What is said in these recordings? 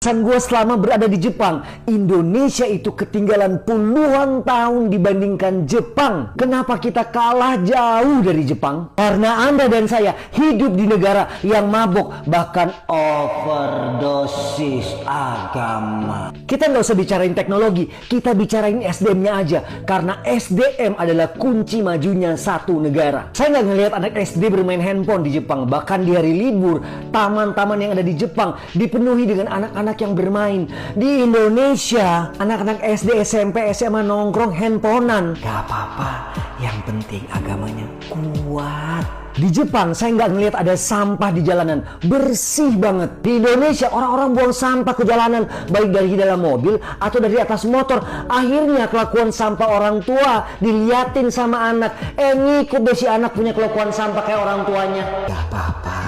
Gue selama berada di Jepang, Indonesia itu ketinggalan puluhan tahun dibandingkan Jepang. Kenapa kita kalah jauh dari Jepang? Karena Anda dan saya hidup di negara yang mabok, bahkan overdosis agama. Kita nggak usah bicarain teknologi, kita bicarain SDM-nya aja. Karena SDM adalah kunci majunya satu negara. Saya nggak ngelihat anak SD bermain handphone di Jepang. Bahkan di hari libur, taman-taman yang ada di Jepang dipenuhi dengan anak-anak yang bermain. Di Indonesia, anak-anak SD, SMP, SMA nongkrong handphonean. Gak apa-apa, yang penting agamanya kuat. Di Jepang, saya nggak ngelihat ada sampah di jalanan. Bersih banget. Di Indonesia, orang-orang buang sampah ke jalanan, baik dari dalam mobil atau dari atas motor. Akhirnya kelakuan sampah orang tua diliatin sama anak. Ngikut deh si anak punya kelakuan sampah kayak orang tuanya. Gak apa-apa,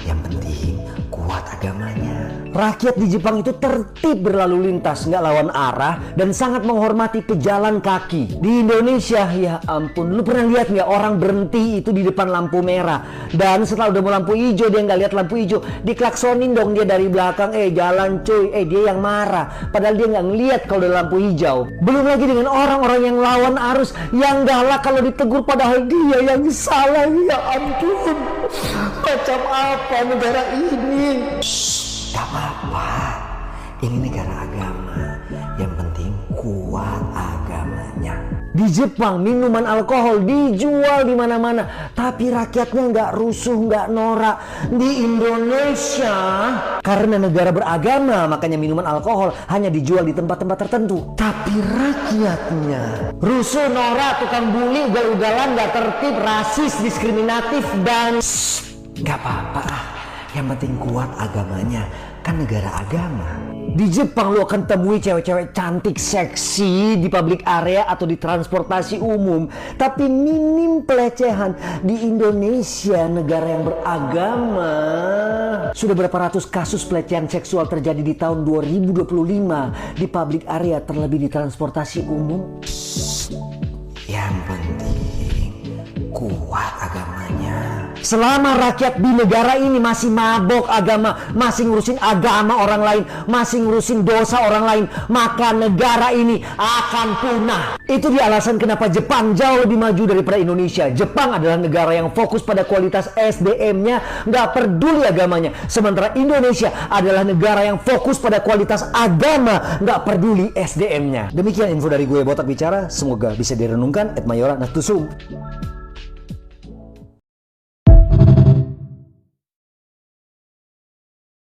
yang penting kuat agamanya. Rakyat di Jepang itu tertib berlalu lintas, nggak lawan arah, dan sangat menghormati pejalan kaki. Di Indonesia, ya ampun, lu pernah lihat nggak orang berhenti itu di depan lampu merah, dan setelah udah mau lampu hijau dia nggak lihat lampu hijau, diklaksonin dong dia dari belakang, jalan cuy, dia yang marah, padahal dia nggak ngelihat kalau udah lampu hijau. Belum lagi dengan orang-orang yang lawan arus, yang galak kalau ditegur padahal dia yang salah. Ya ampun, macam apa negara ini? Gak apa-apa, ini negara agama, yang penting kuat agamanya. Di Jepang minuman alkohol dijual di mana-mana, tapi rakyatnya nggak rusuh, nggak norak. Di Indonesia, karena negara beragama, makanya minuman alkohol hanya dijual di tempat-tempat tertentu. Tapi rakyatnya rusuh, norak, tukang bully, ugal-ugalan, nggak tertib, rasis, diskriminatif, dan nggak apa-apa. Yang penting kuat agamanya, kan negara agama. Di Jepang lu akan temui cewek-cewek cantik, seksi di public area atau di transportasi umum. Tapi minim pelecehan. Di Indonesia, negara yang beragama, sudah berapa ratus kasus pelecehan seksual terjadi di tahun 2025 di public area, terlebih di transportasi umum. Yang penting kuat agamanya. Selama rakyat di negara ini masih mabok agama, masih ngurusin agama orang lain, masih ngurusin dosa orang lain, maka negara ini akan punah. Itu dia alasan kenapa Jepang jauh lebih maju daripada Indonesia. Jepang adalah negara yang fokus pada kualitas SDM-nya, nggak peduli agamanya. Sementara Indonesia adalah negara yang fokus pada kualitas agama, nggak peduli SDM-nya. Demikian info dari gue, Botak Bicara. Semoga bisa direnungkan. Mayora Natusum.